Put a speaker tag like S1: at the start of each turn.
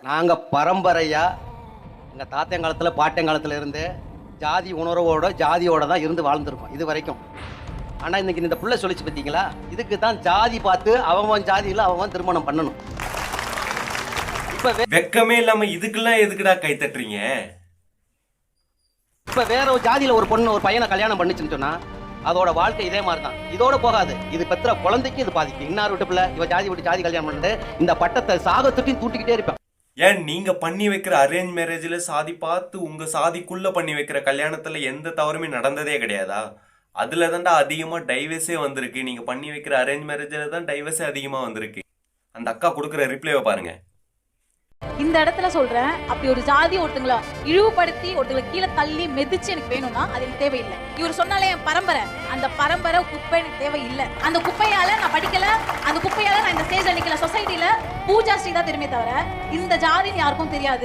S1: நாங்கள் பரம்பரையாக எங்கள் தாத்தங்காலத்தில் பாட்டங்காலத்தில் இருந்து ஜாதி உணர்வோட ஜாதியோட தான் இருந்து வாழ்ந்துருக்கோம் இது வரைக்கும். ஆனால் இன்னைக்கு இந்த புள்ள சொல்லிச்சு பார்த்தீங்களா, இதுக்கு தான் ஜாதி பார்த்து அவன் ஜாதியில் அவன் திருமணம் பண்ணணும். இப்போ
S2: வெக்கமே இல்லாம இதுக்கெல்லாம் எதுக்குடா கை தட்டுறீங்க?
S1: இப்போ வேற ஒரு ஜாதியில் ஒரு பொண்ணு ஒரு பையனை கல்யாணம் பண்ணிச்சுன்னு சொன்னா அதோட வாழ்க்கை இதே மாதிரி தான். இதோட போகாது, இது பெற்ற குழந்தைக்கு இது பாதிக்கும். இன்னார் விட்டு பிள்ளை இவ ஜாதி விட்டு ஜாதி கல்யாணம் பண்ணிட்டு இந்த பட்டத்தை சாகத்துட்டையும் தூட்டிக்கிட்டே இருப்பேன்.
S2: ஏன் நீங்க பண்ணி வைக்கிற அரேஞ்ச் மேரேஜ்ல சாதி பார்த்து உங்க சாதிக்குள்ள பண்ணி வைக்கிற கல்யாணத்துல எந்த தவறுமே நடந்ததே கிடையாதா? அதுல தான்டா அதிகமா டைவர்ஸே வந்திருக்கு. நீங்க பண்ணி வைக்கிற அரேஞ்ச் மேரேஜ்ல தான் டைவர்ஸே அதிகமா வந்திருக்கு. அந்த அக்கா கொடுக்குற ரிப்ளைவை பாருங்க.
S3: இந்த இடத்துல சொல்றேன், அப்படி ஒரு ஜாதி ஒருத்தங்களை இழிவுபடுத்தி ஒருத்தங்களை கீழே தள்ளி மிதிச்சு எனக்கு வேணும்னா அது எனக்கு தேவையில்லை. இவர் சொன்னாலே என் பரம்பரை, அந்த பரம்பரை குப்பை எனக்கு தேவையில்லை. அந்த குப்பையால நான் படிக்கல, அந்த குப்பையால நான் இந்த ஸ்டேஜ்ல நிக்கல. சொசைட்டில பூஜா ஸ்ரீ தான் தெரியுமே தவிர இந்த ஜாதின்னு யாருக்கும் தெரியாது.